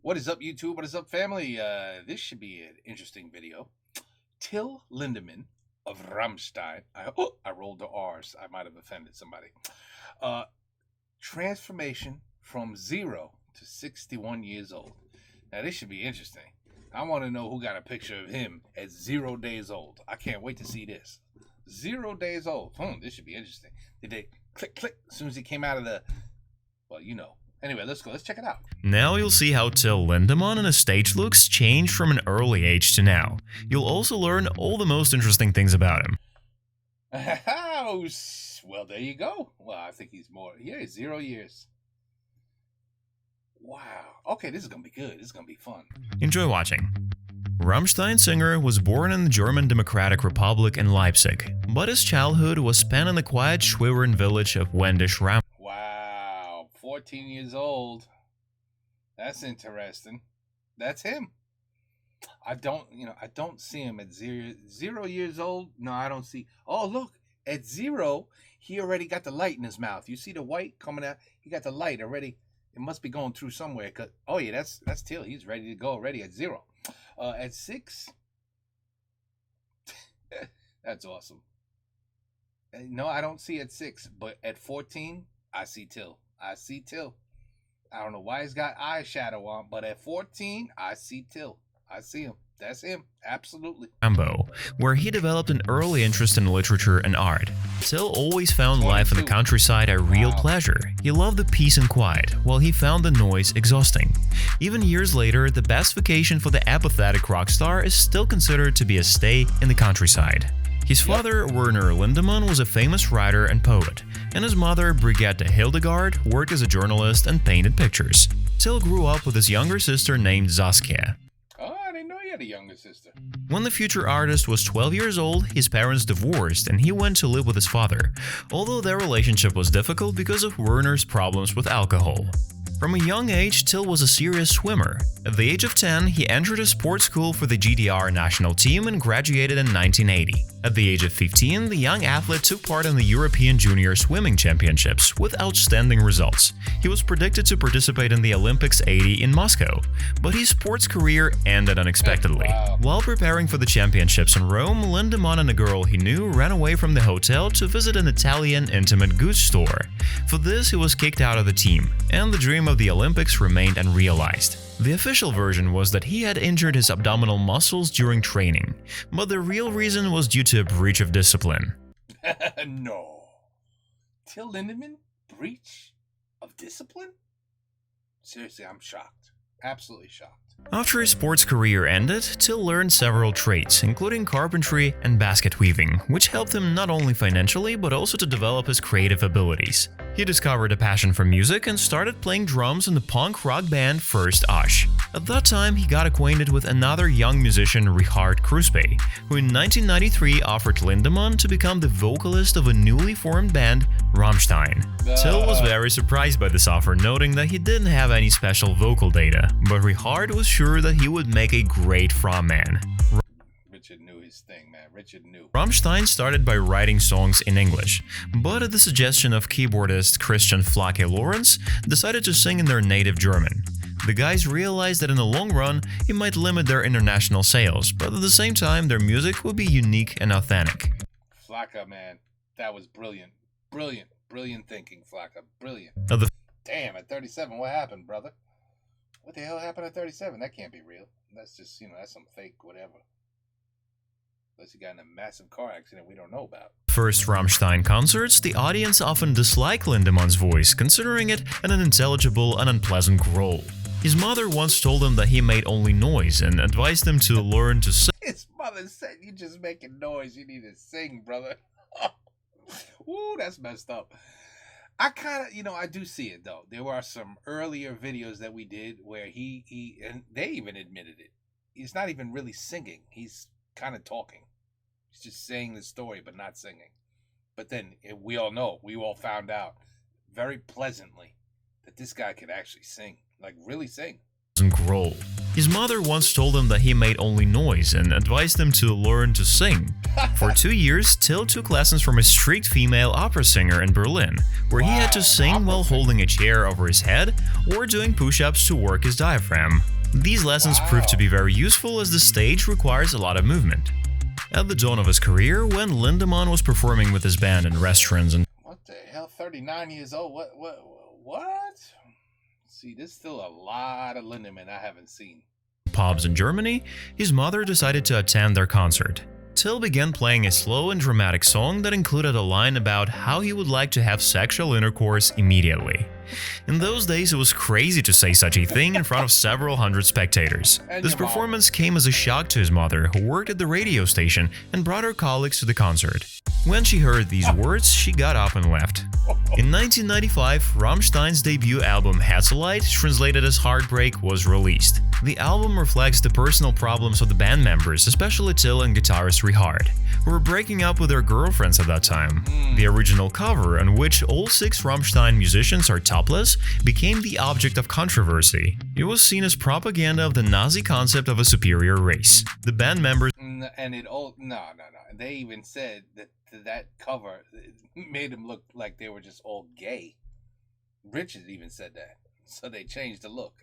What is up, YouTube? What is up, family? This should be an interesting video. Till Lindemann of Rammstein. I rolled the R's. I might have offended somebody. Transformation from 0 to 61 years old. Now, this should be interesting. I want to know who got a picture of him at 0 days old. I can't wait to see this. 0 days old. This should be interesting. Did they click as soon as he came out of the... Well, you know. Anyway, let's go. Let's check it out. Now you'll see how Till Lindemann and his stage looks changed from an early age to now. You'll also learn all the most interesting things about him. Well, there you go. Well, I think he's more... Yeah, 0 years. Wow. Okay, this is going to be good. This is going to be fun. Enjoy watching. Rammstein singer was born in the German Democratic Republic in Leipzig, but his childhood was spent in the quiet Schwerin village of Wendisch Ram. Wow, 14 years old. That's interesting. That's him. I don't see him at 0 years old. No, I don't see. Oh, look, at 0, he already got the light in his mouth. You see the white coming out? He got the light already. It must be going through somewhere. Oh yeah, that's Till. He's ready to go already at 0. At 6, that's awesome. No, I don't see at 6, but at 14, I see Till. I see Till. I don't know why he's got eyeshadow on, but at 14, I see Till. I see him. That's him. Absolutely. Rambo, where he developed an early interest in literature and art. Till always found life in the countryside a real pleasure. He loved the peace and quiet, while he found the noise exhausting. Even years later, the best vacation for the apathetic rock star is still considered to be a stay in the countryside. His father, Werner Lindemann, was a famous writer and poet, and his mother, Brigitte Hildegard, worked as a journalist and painted pictures. Till grew up with his younger sister named Saskia. A younger sister. When the future artist was 12 years old, his parents divorced and he went to live with his father, although their relationship was difficult because of Werner's problems with alcohol. From a young age, Till was a serious swimmer. At the age of 10, he entered a sports school for the GDR national team and graduated in 1980. At the age of 15, the young athlete took part in the European Junior Swimming Championships with outstanding results. He was predicted to participate in the Olympics '80 in Moscow, but his sports career ended unexpectedly. While preparing for the championships in Rome, Lindemann and a girl he knew ran away from the hotel to visit an Italian intimate goods store. For this, he was kicked out of the team, and the dream of the Olympics remained unrealized. The official version was that he had injured his abdominal muscles during training, but the real reason was due to a breach of discipline. No. Till Lindemann? Breach of discipline? Seriously, I'm shocked. Absolutely shocked. After his sports career ended, Till learned several trades, including carpentry and basket weaving, which helped him not only financially but also to develop his creative abilities. He discovered a passion for music and started playing drums in the punk rock band First Osh. At that time, he got acquainted with another young musician, Richard Kruspe, who in 1993 offered Lindemann to become the vocalist of a newly formed band, Rammstein. Till was very surprised by this offer, noting that he didn't have any special vocal data, but Richard was sure that he would make a great frontman. Richard knew his thing, man. Richard knew. Rammstein started by writing songs in English, but at the suggestion of keyboardist Christian Flake Lorenz, decided to sing in their native German. The guys realized that in the long run, it might limit their international sales, but at the same time, their music would be unique and authentic. Flake, man, that was brilliant. Brilliant thinking, Flake. Brilliant. Damn, at 37, what happened, brother? What the hell happened at 37? That can't be real. That's just, that's some fake whatever. Unless he got in a massive car accident we don't know about. First Rammstein concerts, the audience often disliked Lindemann's voice, considering it an unintelligible and unpleasant growl. His mother once told him that he made only noise and advised him to learn to sing. His mother said, "You just making noise, you need to sing, brother." Ooh, that's messed up. I kind of, I do see it, though. There were some earlier videos that we did where he and they even admitted it. He's not even really singing. He's kind of talking. He's just saying the story, but not singing. But then we all found out very pleasantly that this guy could actually sing, like really sing. Growl. His mother once told him that he made only noise and advised him to learn to sing. For 2 years, Till took lessons from a strict female opera singer in Berlin, where he had to sing while holding a chair over his head or doing push-ups to work his diaphragm. These lessons proved to be very useful as the stage requires a lot of movement. At the dawn of his career, when Lindemann was performing with his band in restaurants and what the hell, 39 years old? What? See, there's still a lot of Lindemann I haven't seen. pubs in Germany, his mother decided to attend their concert. Till began playing a slow and dramatic song that included a line about how he would like to have sexual intercourse immediately. In those days, it was crazy to say such a thing in front of several hundred spectators. This performance came as a shock to his mother, who worked at the radio station, and brought her colleagues to the concert. When she heard these words, she got up and left. In 1995, Rammstein's debut album Herzeleid, translated as Heartbreak, was released. The album reflects the personal problems of the band members, especially Till and guitarist Richard, who were breaking up with their girlfriends at that time. The original cover, on which all 6 Rammstein musicians are topless, became the object of controversy. It was seen as propaganda of the Nazi concept of a superior race. The band members and it all no. They even said that cover made them look like they were just all gay. Richard even said that, so they changed the look.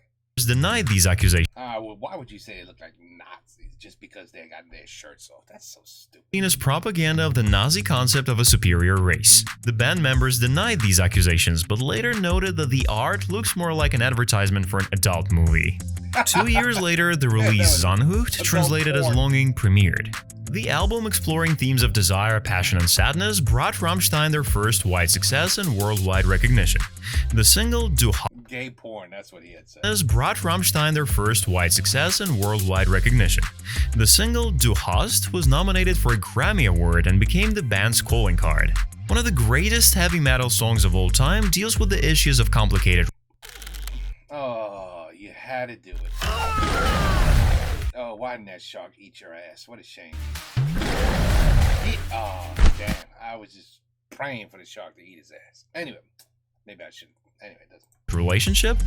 Denied these accusations. Well, why would you say they look like Nazis just because they got their shirts off? That's so stupid. Seen as propaganda of the Nazi concept of a superior race. The band members denied these accusations, but later noted that the art looks more like an advertisement for an adult movie. 2 years later, the release Sehnsucht, translated as Longing, premiered. The album, exploring themes of desire, passion, and sadness, brought Rammstein their first wide success and worldwide recognition. The single Du Gay porn, that's what he had said. Brought Rammstein their first wide success and worldwide recognition. The single Du Hast was nominated for a Grammy Award and became the band's calling card. One of the greatest heavy metal songs of all time deals with the issues of complicated. Oh, you had to do it. Oh, why didn't that shark eat your ass? What a shame. Oh, damn. I was just praying for the shark to eat his ass. Anyway, maybe I shouldn't. Anyway, it doesn't. Relationship?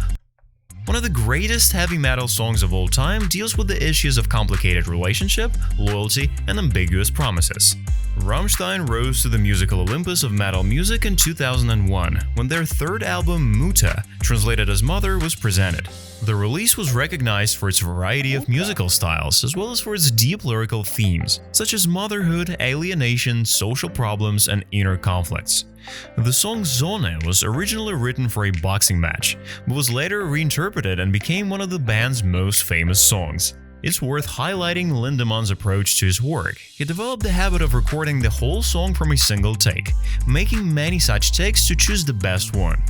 One of the greatest heavy metal songs of all time deals with the issues of complicated relationship, loyalty, and ambiguous promises. Rammstein rose to the musical Olympus of metal music in 2001, when their third album Mutter, translated as Mother, was presented. The release was recognized for its variety of musical styles, as well as for its deep lyrical themes, such as motherhood, alienation, social problems, and inner conflicts. The song Sonne was originally written for a boxing match, but was later reinterpreted and became one of the band's most famous songs. It's worth highlighting Lindemann's approach to his work. He developed the habit of recording the whole song from a single take, making many such takes to choose the best one.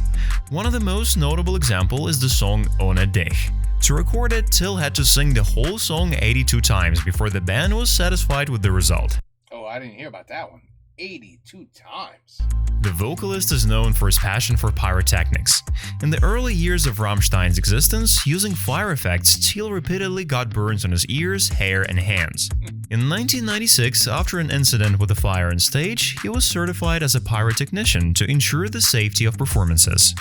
One of the most notable examples is the song Ohne dich. To record it, Till had to sing the whole song 82 times before the band was satisfied with the result. Oh, I didn't hear about that one. 82 times. The vocalist is known for his passion for pyrotechnics. In the early years of Rammstein's existence, using fire effects, Till repeatedly got burns on his ears, hair, and hands. In 1996, after an incident with a fire on stage, he was certified as a pyrotechnician to ensure the safety of performances.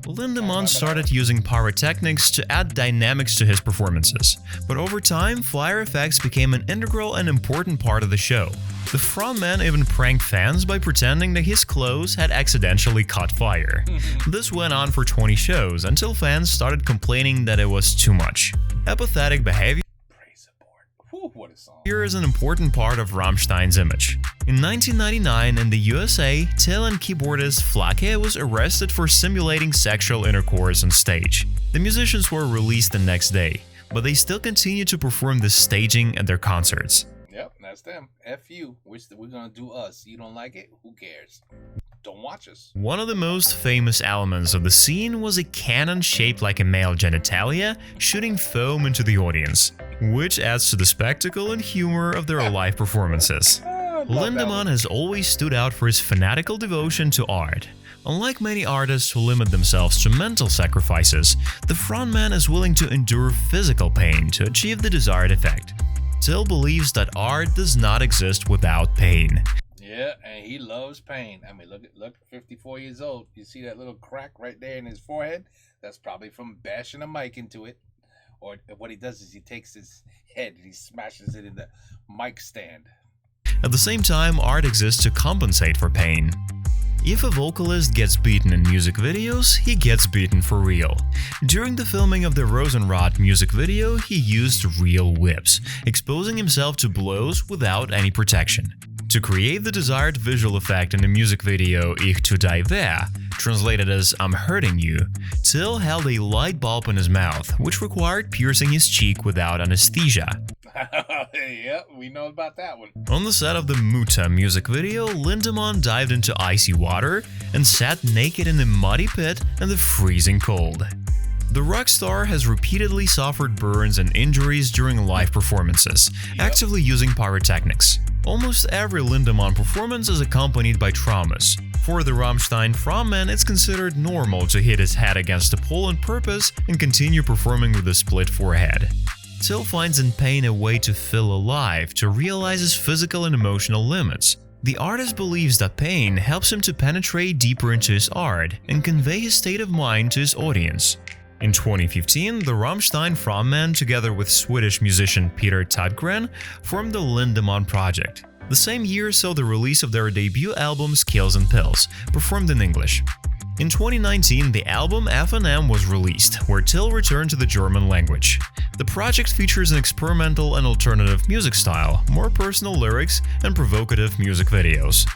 Lindemann started using pyrotechnics to add dynamics to his performances, but over time, fire effects became an integral and important part of the show. The frontman even pranked fans by pretending that his clothes had accidentally caught fire. This went on for 20 shows until fans started complaining that it was too much. Apathetic behavior is an important part of Rammstein's image. In 1999, in the USA, Till and keyboardist Flake was arrested for simulating sexual intercourse on stage. The musicians were released the next day, but they still continue to perform this staging at their concerts. Yep, that's them. F you. We're gonna do us. You don't like it? Who cares? Don't watch us. One of the most famous elements of the scene was a cannon shaped like a male genitalia shooting foam into the audience, which adds to the spectacle and humor of their live performances. Lindemann has always stood out for his fanatical devotion to art. Unlike many artists who limit themselves to mental sacrifices, the frontman is willing to endure physical pain to achieve the desired effect. Till believes that art does not exist without pain. Yeah, and he loves pain. I mean, look, 54 years old. You see that little crack right there in his forehead? That's probably from bashing a mic into it. Or what he does is he takes his head and he smashes it in the mic stand. At the same time, art exists to compensate for pain. If a vocalist gets beaten in music videos, he gets beaten for real. During the filming of the Rosenrod music video, he used real whips, exposing himself to blows without any protection. To create the desired visual effect in the music video Ich tu dig wer, translated as I'm hurting you, Till held a light bulb in his mouth, which required piercing his cheek without anesthesia. Yeah, we know about that one. On the set of the Muta music video, Lindemann dived into icy water and sat naked in a muddy pit in the freezing cold. The rock star has repeatedly suffered burns and injuries during live performances, actively using pyrotechnics. Almost every Lindemann performance is accompanied by traumas. For the Rammstein frontman, it's considered normal to hit his head against a pole on purpose and continue performing with a split forehead. Till finds in pain a way to feel alive, to realize his physical and emotional limits. The artist believes that pain helps him to penetrate deeper into his art and convey his state of mind to his audience. In 2015, the Rammstein frontman, together with Swedish musician Peter Tadgren, formed the Lindemann project. The same year saw the release of their debut album Skills and Pills, performed in English. In 2019, the album F&M was released, where Till returned to the German language. The project features an experimental and alternative music style, more personal lyrics, and provocative music videos.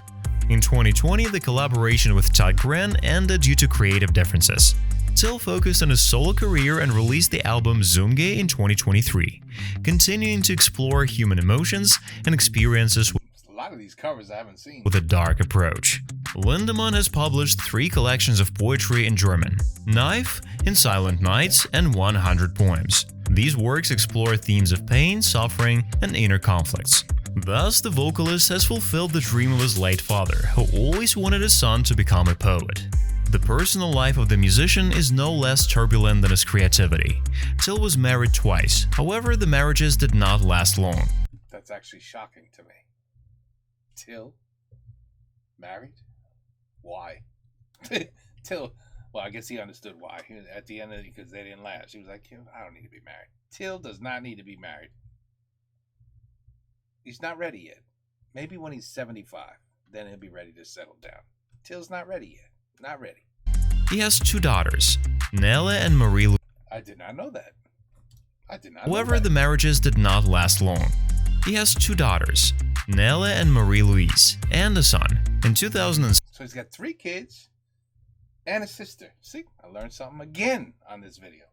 In 2020, the collaboration with Tadgren ended due to creative differences. Till focused on his solo career and released the album Zoomge in 2023, continuing to explore human emotions and experiences A lot of these covers I haven't seen. with a dark approach. Lindemann has published 3 collections of poetry in German: Knife, In Silent Nights, and 100 Poems. These works explore themes of pain, suffering, and inner conflicts. Thus, the vocalist has fulfilled the dream of his late father, who always wanted his son to become a poet. The personal life of the musician is no less turbulent than his creativity. Till was married twice, however, the marriages did not last long. That's actually shocking to me. Till? Married? Why? Till, well, I guess he understood why. At the end of it, because they didn't last. He was like, I don't need to be married. Till does not need to be married. He's not ready yet. Maybe when he's 75, then he'll be ready to settle down. Till's not ready yet. Not ready. He has 2 daughters, Nelle and Marie. I did not know that. I did not However, know that. the marriages did not last long. He has 2 daughters, Nelle and Marie-Louise, and a son. In 2006, So he's got 3 kids and a sister. See, I learned something again on this video.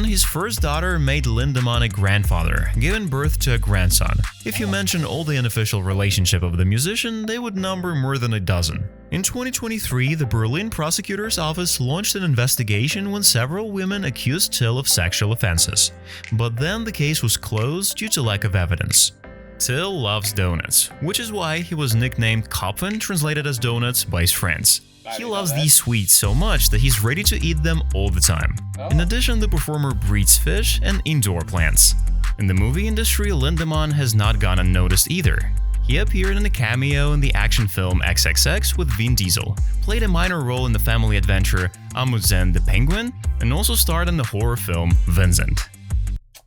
his first daughter made Lindemann a grandfather, giving birth to a grandson. If you mention all the unofficial relationship of the musician, they would number more than a dozen. In 2023, the Berlin prosecutor's office launched an investigation when several women accused Till of sexual offenses. But then the case was closed due to lack of evidence. Till loves donuts, which is why he was nicknamed Kopfen, translated as donuts, by his friends. He loves these sweets so much that he's ready to eat them all the time. In addition, the performer breeds fish and indoor plants. In the movie industry, Lindemann has not gone unnoticed either. He appeared in a cameo in the action film XXX with Vin Diesel, played a minor role in the family adventure Amundsen the Penguin, and also starred in the horror film Vincent.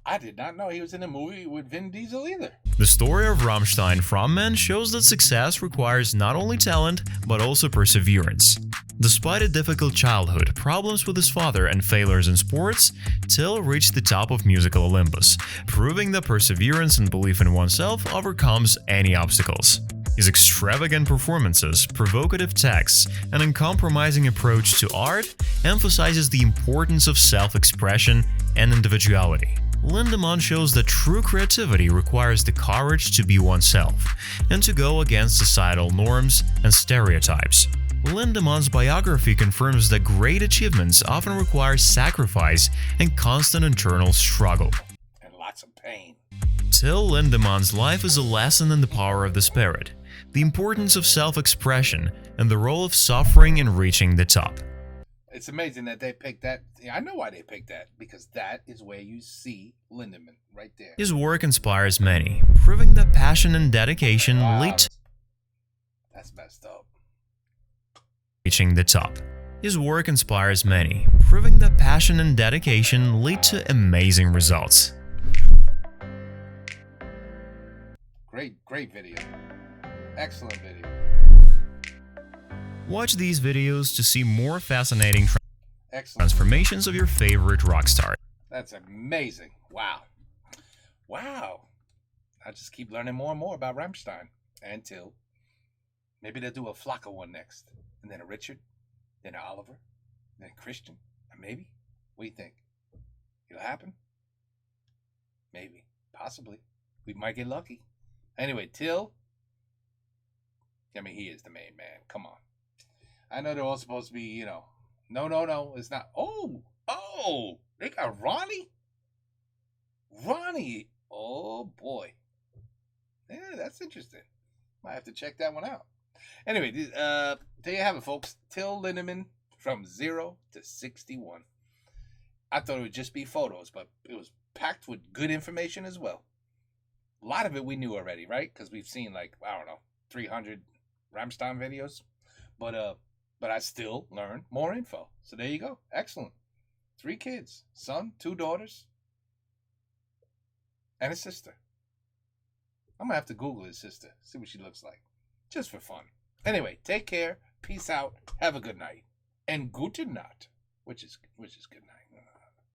I did not know he was in a movie with Vin Diesel either. The story of Rammstein frontman shows that success requires not only talent, but also perseverance. Despite a difficult childhood, problems with his father, and failures in sports, Till reached the top of musical Olympus, proving that perseverance and belief in oneself overcomes any obstacles. His extravagant performances, provocative texts, and uncompromising approach to art emphasizes the importance of self-expression and individuality. Lindemann shows that true creativity requires the courage to be oneself and to go against societal norms and stereotypes. Lindemann's biography confirms that great achievements often require sacrifice and constant internal struggle. And lots of pain. Till Lindemann's life is a lesson in the power of the spirit, the importance of self-expression, and the role of suffering in reaching the top. It's amazing that they picked that. I know why they picked that, because that is where you see Lindemann, right there. His work inspires many, proving that passion and dedication lead to That's messed up. reaching the top. His work inspires many, proving that passion and dedication lead to amazing results. Great video. Excellent video. Watch these videos to see more fascinating Excellent. transformations of your favorite rock star. That's amazing. Wow. Wow. I just keep learning more and more about Rammstein. Until maybe they'll do a Flocka one next. And then a Richard. Then an Oliver. Then a Christian. Maybe. What do you think? It'll happen? Maybe. Possibly. We might get lucky. Anyway, Till. I mean, he is the main man. Come on. I know they're all supposed to be, No. It's not. Oh. They got Ronnie? Ronnie. Oh, boy. Yeah, that's interesting. Might have to check that one out. Anyway, there you have it, folks. Till Lindemann from 0 to 61. I thought it would just be photos, but it was packed with good information as well. A lot of it we knew already, right? Because we've seen 300 Rammstein videos. But I still learned more info. So there you go. Excellent. 3 kids. Son, 2 daughters, and a sister. I'm going to have to Google his sister. See what she looks like. Just for fun. Anyway, take care. Peace out. Have a good night. And gute Nacht. Which is good night.